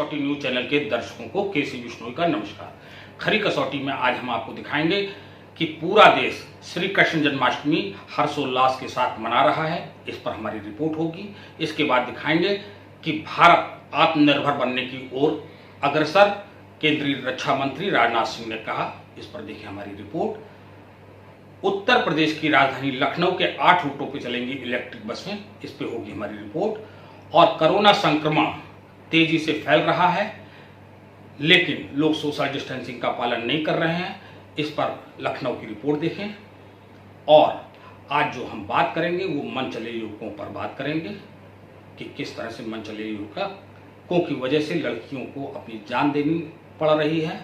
कसौटी news channel के दर्शकों को केसी बिश्नोई का नमस्कार। खरी कसौटी में आज हम आपको दिखाएंगे कि पूरा देश श्री कृष्ण जन्माष्टमी हर्षोल्लास के साथ मना रहा है। इस पर हमारी रिपोर्ट होगी। इसके बाद दिखाएंगे कि भारत आत्मनिर्भर बनने की ओर अग्रसर, केंद्रीय रक्षा मंत्री राजनाथ सिंह ने कहा। इस पर देखिए हमारी रिपोर्ट। उत्तर प्रदेश की राजधानी लखनऊ के 8 रूटों पर चलेंगी इलेक्ट्रिक बसें। इस पर होगी हमारी रिपोर्ट। और कोरोना संक्रमण तेजी से फैल रहा है, लेकिन लोग सोशल डिस्टेंसिंग का पालन नहीं कर रहे हैं। इस पर लखनऊ की रिपोर्ट देखें। और आज जो हम बात करेंगे वो मन चले युवकों पर बात करेंगे कि किस तरह से मन चले युवकों की वजह से लड़कियों को अपनी जान देनी पड़ रही है।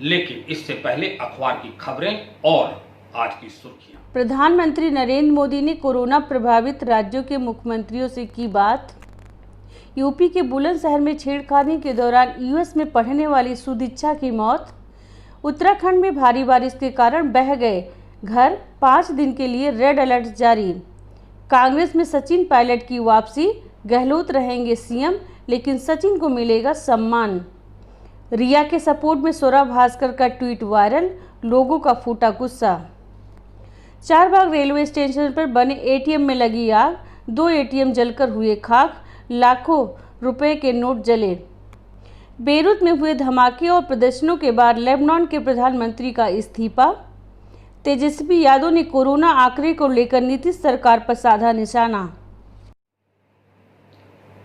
लेकिन इससे पहले अखबार की खबरें और आज की सुर्खियां। प्रधानमंत्री नरेंद्र मोदी ने कोरोना प्रभावित राज्यों के मुख्यमंत्रियों से की बात। यूपी के बुलंदशहर में छेड़खानी के दौरान यूएस में पढ़ने वाली सुदीक्षा की मौत। उत्तराखंड में भारी बारिश के कारण बह गए घर, 5 दिन के लिए रेड अलर्ट जारी। कांग्रेस में सचिन पायलट की वापसी, गहलोत रहेंगे सीएम लेकिन सचिन को मिलेगा सम्मान। रिया के सपोर्ट में स्वरा भास्कर का ट्वीट वायरल, लोगों का फूटा गुस्सा। चारबाग रेलवे स्टेशन पर बने एटीएम में लगी आग, 2 एटीएम जलकर हुए खाक, लाखों रुपए के नोट जले। बेरूत में हुए धमाके और प्रदर्शनों के बाद लेबनान के प्रधानमंत्री का इस्तीफा। तेजस्वी यादव ने कोरोना आंकड़े को लेकर नीतीश सरकार पर साधा निशाना।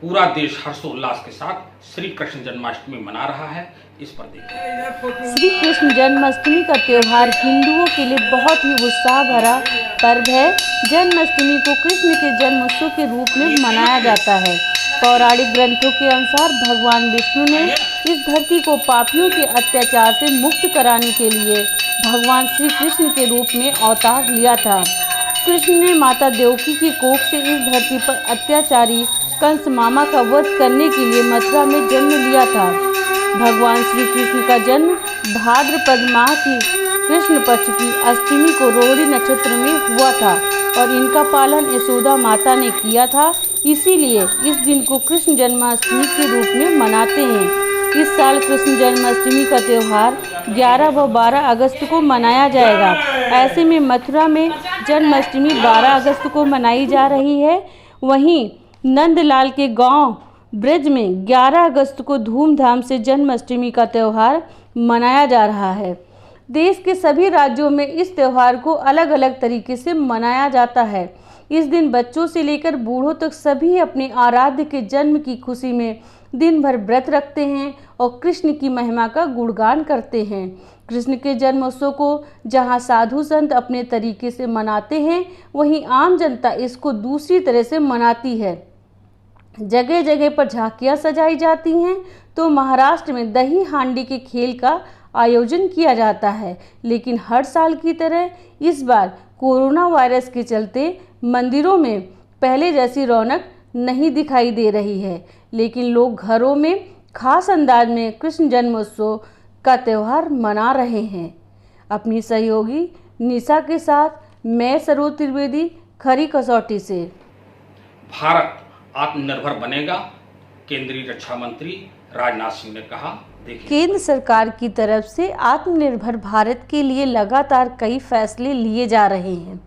पूरा देश हर्षोल्लास के साथ श्री कृष्ण जन्माष्टमी मना रहा है। इस पर देखिए। श्री कृष्ण जन्माष्टमी का त्योहार हिंदुओं के लिए बहुत ही उत्साह भरा पर्व है। जन्माष्टमी को कृष्ण के जन्मोत्सव के रूप में मनाया जाता है। पौराणिक ग्रंथों के अनुसार भगवान विष्णु ने इस धरती को पापियों के अत्याचार से मुक्त कराने के लिए भगवान श्री कृष्ण के रूप में अवतार लिया था। कृष्ण ने माता देवकी की कोख से इस धरती पर अत्याचारी कंस मामा का वध करने के लिए मथुरा में जन्म लिया था। भगवान श्री कृष्ण का जन्म भाद्रपद माह की कृष्ण पक्ष की अष्टमी को रोहिणी नक्षत्र में हुआ था और इनका पालन यशोदा माता ने किया था। इसीलिए इस दिन को कृष्ण जन्माष्टमी के रूप में मनाते हैं। इस साल कृष्ण जन्माष्टमी का त्यौहार 11 व 12 अगस्त को मनाया जाएगा। ऐसे में मथुरा में जन्माष्टमी 12 अगस्त को मनाई जा रही है। वहीं नंदलाल के गांव ब्रज में 11 अगस्त को धूमधाम से जन्माष्टमी का त्यौहार मनाया जा रहा है। देश के सभी राज्यों में इस त्यौहार को अलग अलग तरीके से मनाया जाता है। इस दिन बच्चों से लेकर बूढ़ों तक सभी अपने आराध्य के जन्म की खुशी में दिन भर व्रत रखते हैं और कृष्ण की महिमा का गुणगान करते हैं। कृष्ण के जन्मोत्सव को जहां साधु संत अपने तरीके से मनाते हैं, वहीं आम जनता इसको दूसरी तरह से मनाती है। जगह जगह पर झांकियां सजाई जाती हैं, तो महाराष्ट्र में दही हांडी के खेल का आयोजन किया जाता है। लेकिन हर साल की तरह इस बार कोरोना वायरस के चलते मंदिरों में पहले जैसी रौनक नहीं दिखाई दे रही है। लेकिन लोग घरों में खास अंदाज में कृष्ण जन्मोत्सव का त्यौहार मना रहे हैं। अपनी सहयोगी निशा के साथ मैं सरोज त्रिवेदी, खरी कसौटी से। भारत आत्मनिर्भर बनेगा, केंद्रीय रक्षा मंत्री राजनाथ सिंह ने कहा। केंद्र सरकार की तरफ से आत्मनिर्भर भारत के लिए लगातार कई फैसले लिए जा रहे हैं।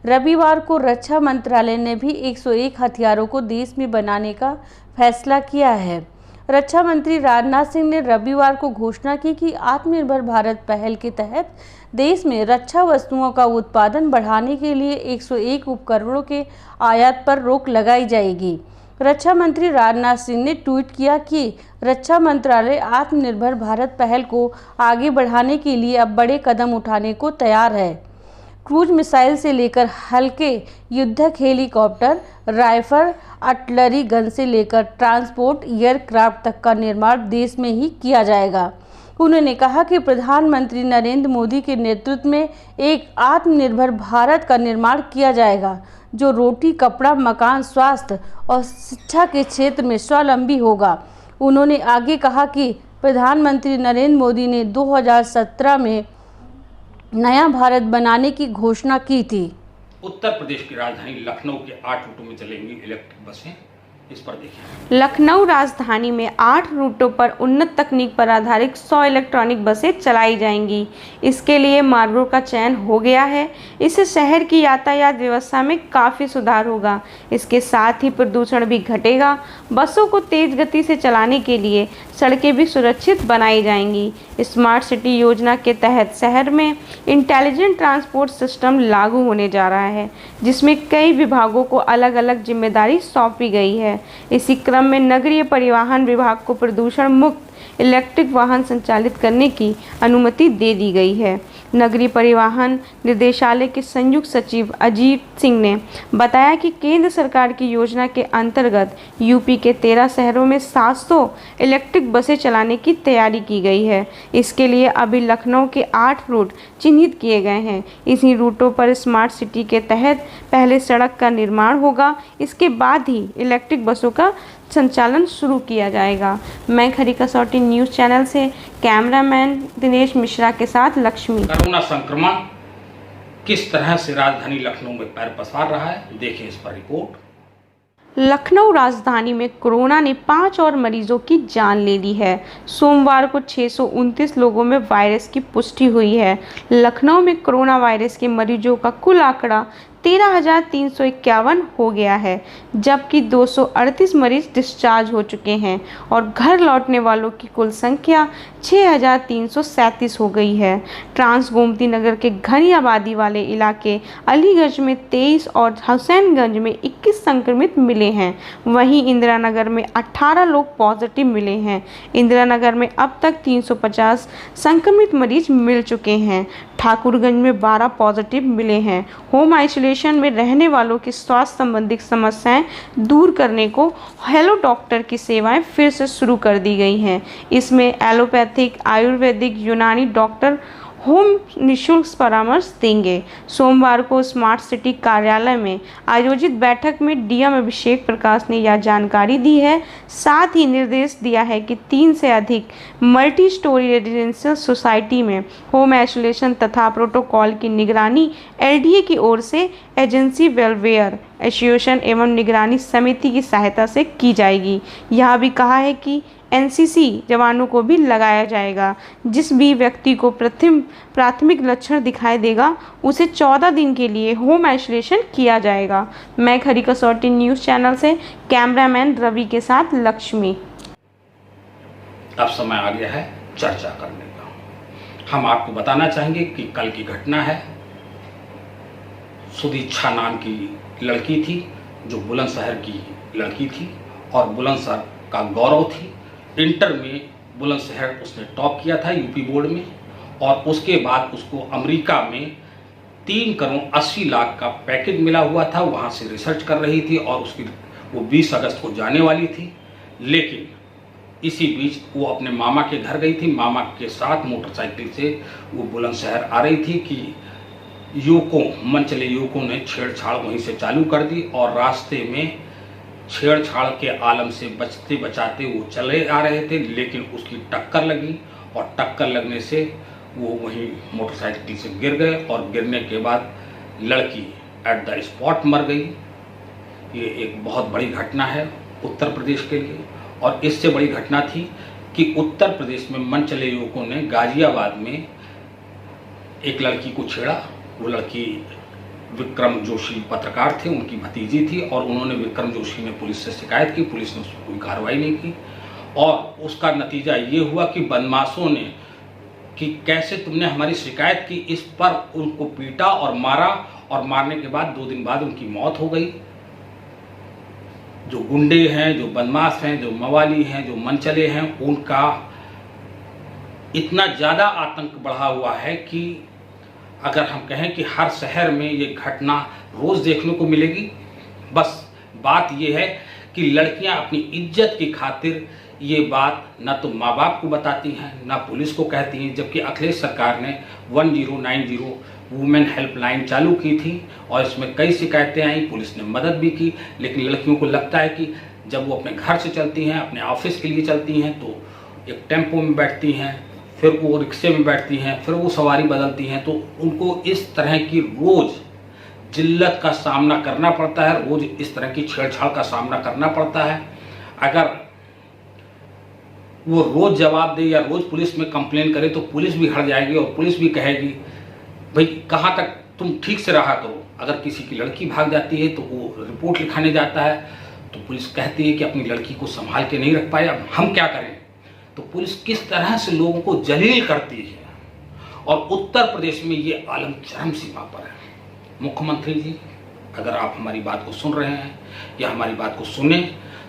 रविवार को रक्षा मंत्रालय ने भी 101 हथियारों को देश में बनाने का फैसला किया है। रक्षा मंत्री राजनाथ सिंह ने रविवार को घोषणा की कि आत्मनिर्भर भारत पहल के तहत देश में रक्षा वस्तुओं का उत्पादन बढ़ाने के लिए 101 उपकरणों के आयात पर रोक लगाई जाएगी। रक्षा मंत्री राजनाथ सिंह ने ट्वीट किया कि रक्षा मंत्रालय आत्मनिर्भर भारत पहल को आगे बढ़ाने के लिए अब बड़े कदम उठाने को तैयार है। क्रूज मिसाइल से लेकर हल्के युद्धक हेलीकॉप्टर, राइफल, आर्टिलरी गन से लेकर ट्रांसपोर्ट एयरक्राफ्ट तक का निर्माण देश में ही किया जाएगा। उन्होंने कहा कि प्रधानमंत्री नरेंद्र मोदी के नेतृत्व में एक आत्मनिर्भर भारत का निर्माण किया जाएगा, जो रोटी, कपड़ा, मकान, स्वास्थ्य और शिक्षा के क्षेत्र में स्वावलंबी होगा। उन्होंने आगे कहा कि प्रधानमंत्री नरेंद्र मोदी ने 2017 में नया भारत बनाने की घोषणा की थी। उत्तर प्रदेश की राजधानी लखनऊ के 8 रूटों में चलेंगी इलेक्ट्रिक बसें। इस पर देखिए। लखनऊ राजधानी में 8 रूटों पर उन्नत तकनीक पर आधारित 100 इलेक्ट्रॉनिक बसें चलाई जाएंगी। इसके लिए मार्गों का चयन हो गया है। इससे शहर की यातायात व्यवस्था में काफ़ी सुधार होगा। इसके साथ ही प्रदूषण भी घटेगा। बसों को तेज गति से चलाने के लिए सड़कें भी सुरक्षित बनाई जाएंगी। स्मार्ट सिटी योजना के तहत शहर में इंटेलिजेंट ट्रांसपोर्ट सिस्टम लागू होने जा रहा है, जिसमें कई विभागों को अलग अलग जिम्मेदारी सौंपी गई है। इसी क्रम में नगरीय परिवहन विभाग को प्रदूषण मुक्त इलेक्ट्रिक वाहन संचालित करने की अनुमति दे दी गई है। नगरीय परिवहन निदेशालय के संयुक्त सचिव अजीत सिंह ने बताया कि केंद्र सरकार की योजना के अंतर्गत यूपी के 13 शहरों में 700 इलेक्ट्रिक बसें चलाने की तैयारी की गई है। इसके लिए अभी लखनऊ के 8 रूट चिन्हित किए गए हैं। इन्हीं रूटों पर स्मार्ट सिटी के तहत पहले सड़क का निर्माण होगा, इसके बाद ही इलेक्ट्रिक बसों का संचालन शुरू किया जाएगा। मैं खरी कसौटी न्यूज़ चैनल से कैमरामैन दिनेश मिश्रा के साथ लक्ष्मी। कोरोना संक्रमण किस तरह से राजधानी लखनऊ में पैर पसार रहा है, देखिए इस पर रिपोर्ट। लखनऊ राजधानी में कोरोना ने 5 और मरीजों की जान ले ली है। सोमवार को 629 लोगों में वायरस की पुष्टि हुई है। लखनऊ में कोरोना वायरस के मरीजों का कुल आंकड़ा 13,351 हो गया है, जबकि 238 मरीज डिस्चार्ज हो चुके हैं और घर लौटने वालों की कुल संख्या 6,337 हो गई है। ट्रांस गोमती नगर के घनी आबादी वाले इलाके अलीगंज में 23 और हुसैनगंज में 21 संक्रमित मिले हैं। वहीं इंदिरा नगर में 18 लोग पॉजिटिव मिले हैं। इंदिरा नगर में अब तक 350 संक्रमित मरीज मिल चुके हैं। ठाकुरगंज में 12 पॉजिटिव मिले हैं। होम आइसोलेशन में रहने वालों की स्वास्थ्य संबंधी समस्याएं दूर करने को हेलो डॉक्टर की सेवाएं फिर से शुरू कर दी गई हैं। इसमें एलोपैथिक, आयुर्वेदिक, यूनानी डॉक्टर होम निःशुल्क परामर्श देंगे। सोमवार को स्मार्ट सिटी कार्यालय में आयोजित बैठक में डीएम अभिषेक प्रकाश ने यह जानकारी दी है। साथ ही निर्देश दिया है कि 3 से अधिक मल्टी स्टोरी रेजिडेंशियल सोसाइटी में होम आइसोलेशन तथा प्रोटोकॉल की निगरानी एलडीए की ओर से एजेंसी वेलफेयर एसोसिएशन एवं निगरानी समिति की सहायता से की जाएगी। यह भी कहा है कि एनसीसी जवानों को भी लगाया जाएगा। जिस भी व्यक्ति को प्राथमिक लक्षण दिखाई देगा उसे 14 दिन के लिए होम आइसोलेशन किया जाएगा। मैं खरी कसौटी न्यूज़ चैनल से कैमरामैन रवि के साथ लक्ष्मी। अब समय आ गया है चर्चा करने का। हम आपको बताना चाहेंगे कि कल की घटना है। सुदीक्षा नाम की लड़की थी जो बुलंदशहर की लड़की थी और बुलंदशहर का गौरव थी। इंटर में बुलंदशहर उसने टॉप किया था यूपी बोर्ड में और उसके बाद उसको अमेरिका में 3 करोड़ 80 लाख का पैकेज मिला हुआ था। वहाँ से रिसर्च कर रही थी और उसकी वो 20 अगस्त को जाने वाली थी। लेकिन इसी बीच वो अपने मामा के घर गई थी। मामा के साथ मोटरसाइकिल से वो बुलंदशहर आ रही थी कि मनचले युवकों ने छेड़छाड़ वहीं से चालू कर दी और रास्ते में छेड़छाड़ के आलम से बचते बचाते वो चले आ रहे थे, लेकिन उसकी टक्कर लगी और टक्कर लगने से वो वहीं मोटरसाइकिल से गिर गए और गिरने के बाद लड़की एट द स्पॉट मर गई। ये एक बहुत बड़ी घटना है उत्तर प्रदेश के लिए। और इससे बड़ी घटना थी कि उत्तर प्रदेश में मनचले युवकों ने गाजियाबाद में एक लड़की को छेड़ा। वो लड़की विक्रम जोशी पत्रकार थे, उनकी भतीजी थी और उन्होंने विक्रम जोशी ने पुलिस से शिकायत की। पुलिस ने उसको कोई कार्रवाई नहीं की और उसका नतीजा ये हुआ कि बदमाशों ने कि कैसे तुमने हमारी शिकायत की, इस पर उनको पीटा और मारा और मारने के बाद 2 दिन बाद उनकी मौत हो गई। जो गुंडे हैं, जो बदमाश हैं, जो मवाली हैं, जो मनचले हैं, उनका इतना ज़्यादा आतंक बढ़ा हुआ है कि अगर हम कहें कि हर शहर में ये घटना रोज़ देखने को मिलेगी। बस बात ये है कि लड़कियां अपनी इज्जत की खातिर ये बात ना तो माँ बाप को बताती हैं ना पुलिस को कहती हैं। जबकि अखिलेश सरकार ने 1090 वुमेन हेल्पलाइन चालू की थी और इसमें कई शिकायतें आई, पुलिस ने मदद भी की। लेकिन लड़कियों को लगता है कि जब वो अपने घर से चलती हैं, अपने ऑफिस के लिए चलती हैं, तो एक टेम्पो में बैठती हैं, फिर वो रिक्शे में बैठती हैं, फिर वो सवारी बदलती हैं, तो उनको इस तरह की रोज़ जिल्लत का सामना करना पड़ता है, रोज इस तरह की छेड़छाड़ का सामना करना पड़ता है। अगर वो रोज जवाब दे या रोज पुलिस में कंप्लेन करे तो पुलिस भी हट जाएगी और पुलिस भी कहेगी भाई कहाँ तक तुम ठीक से रहा करो। अगर किसी की लड़की भाग जाती है तो वो रिपोर्ट लिखाने जाता है तो पुलिस कहती है कि अपनी लड़की को संभाल के नहीं रख पाए, अब हम क्या करें। तो पुलिस किस तरह से लोगों को जलील करती है और उत्तर प्रदेश में ये आलम चरम सीमा पर है। मुख्यमंत्री जी, अगर आप हमारी बात को सुन रहे हैं या हमारी बात को सुने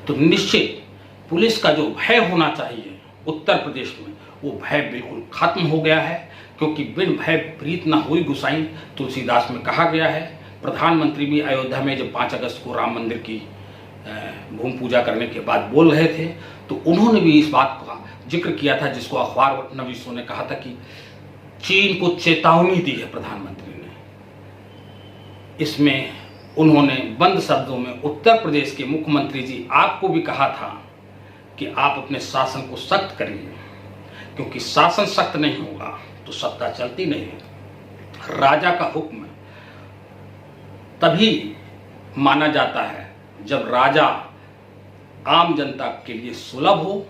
तो निश्चित पुलिस का जो भय होना चाहिए उत्तर प्रदेश में वो भय बिल्कुल खत्म हो गया है, क्योंकि बिन भय प्रीत न हुई गुसाई तुलसीदास में कहा गया है। प्रधानमंत्री भी अयोध्या में जब 5 अगस्त को राम मंदिर की भूमि पूजा करने के बाद बोल रहे थे तो उन्होंने भी इस बात का जिक्र किया था, जिसको अखबार नवीसों ने कहा था कि चीन को चेतावनी दी है प्रधानमंत्री ने। इसमें उन्होंने बंद शब्दों में उत्तर प्रदेश के मुख्यमंत्री जी आपको भी कहा था कि आप अपने शासन को सख्त करिए, क्योंकि शासन सख्त नहीं होगा तो सत्ता चलती नहीं है। राजा का हुक्म तभी माना जाता है जब राजा आम जनता के लिए सुलभ हो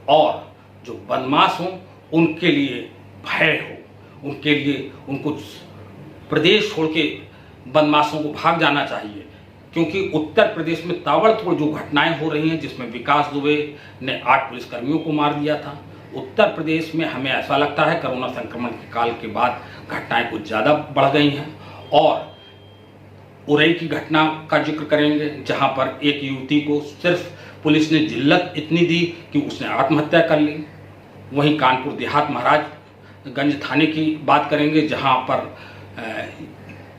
और जो बदमाश हो उनके लिए भय हो, उनके लिए उनको प्रदेश छोड़ के बदमाशों को भाग जाना चाहिए। क्योंकि उत्तर प्रदेश में ताबड़तोड़ जो घटनाएं हो रही हैं, जिसमें विकास दुबे ने 8 पुलिसकर्मियों को मार दिया था, उत्तर प्रदेश में हमें ऐसा लगता है कोरोना संक्रमण के काल के बाद घटनाएं कुछ ज़्यादा बढ़ गई हैं। और उरई की घटना का जिक्र करेंगे, जहां पर एक युवती को सिर्फ पुलिस ने जिल्लत इतनी दी कि उसने आत्महत्या कर ली। वहीं कानपुर देहात महाराजगंज थाने की बात करेंगे, जहां पर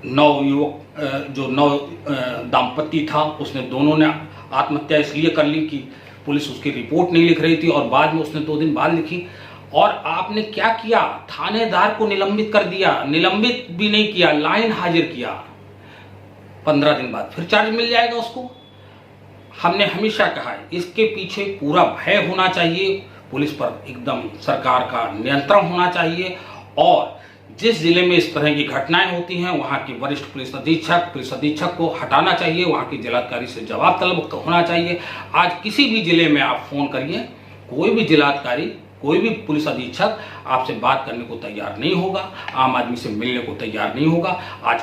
9 दाम्पत्य था, उसने दोनों ने आत्महत्या इसलिए कर ली कि पुलिस उसकी रिपोर्ट नहीं लिख रही थी और बाद में उसने 2 दिन बाद लिखी। और आपने क्या किया, थानेदार को निलंबित कर दिया, निलंबित भी नहीं किया, लाइन हाजिर किया। 15 दिन बाद फिर चार्ज मिल जाएगा उसको। हमने हमेशा कहा है इसके पीछे पूरा भय होना चाहिए, पुलिस पर एकदम सरकार का नियंत्रण होना चाहिए और जिस जिले में इस तरह की घटनाएं होती हैं वहां के वरिष्ठ पुलिस अधीक्षक को हटाना चाहिए, वहां के जिलाधिकारी से जवाब तलब होना चाहिए। आज किसी भी जिले में आप फोन करिए, कोई भी जिलाधिकारी, कोई भी पुलिस अधीक्षक आपसे बात करने को तैयार नहीं होगा, आम आदमी से मिलने को तैयार नहीं होगा। आज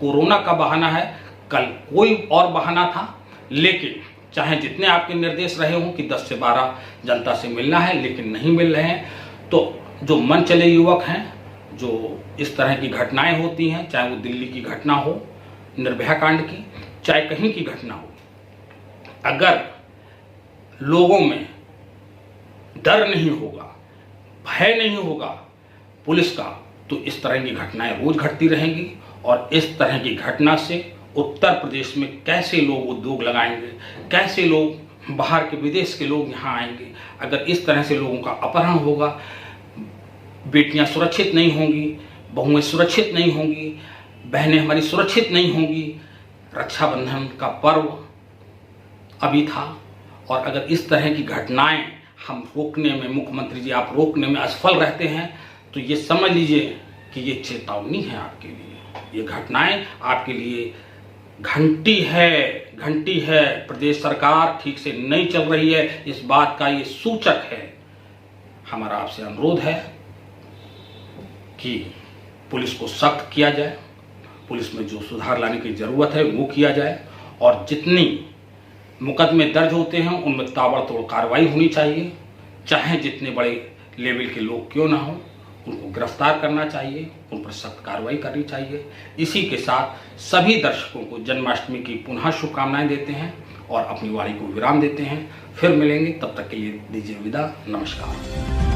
कोरोना का बहाना है, कल कोई और बहाना था, लेकिन चाहे जितने आपके निर्देश रहे हों कि 10 से 12 जनता से मिलना है, लेकिन नहीं मिल रहे हैं। तो जो मन चले युवक हैं, जो इस तरह की घटनाएं होती हैं, चाहे वो दिल्ली की घटना हो निर्भया कांड की, चाहे कहीं की घटना हो, अगर लोगों में डर नहीं होगा, भय नहीं होगा पुलिस का, तो इस तरह की घटनाएं रोज घटती रहेंगी। और इस तरह की घटना से उत्तर प्रदेश में कैसे लोग उद्योग लगाएंगे, कैसे लोग बाहर के विदेश के लोग यहाँ आएंगे। अगर इस तरह से लोगों का अपहरण होगा, बेटियां सुरक्षित नहीं होंगी, बहुएं सुरक्षित नहीं होंगी, बहनें हमारी सुरक्षित नहीं होंगी। रक्षाबंधन का पर्व अभी था और अगर इस तरह की घटनाएं हम रोकने में, मुख्यमंत्री जी आप रोकने में असफल रहते हैं, तो ये समझ लीजिए कि ये चेतावनी है आपके लिए। ये घटनाएं आपके लिए घंटी है। प्रदेश सरकार ठीक से नहीं चल रही है, इस बात का ये सूचक है। हमारा आपसे अनुरोध है कि पुलिस को सख्त किया जाए, पुलिस में जो सुधार लाने की जरूरत है वो किया जाए और जितनी मुकदमे दर्ज होते हैं उनमें ताबड़तोड़ कार्रवाई होनी चाहिए। चाहे जितने बड़े लेवल के लोग क्यों ना हों, उनको गिरफ्तार करना चाहिए, उन पर सख्त कार्रवाई करनी चाहिए। इसी के साथ सभी दर्शकों को जन्माष्टमी की पुनः शुभकामनाएं देते हैं और अपनी वाणी को विराम देते हैं। फिर मिलेंगे, तब तक के लिए दीजिए विदा। नमस्कार।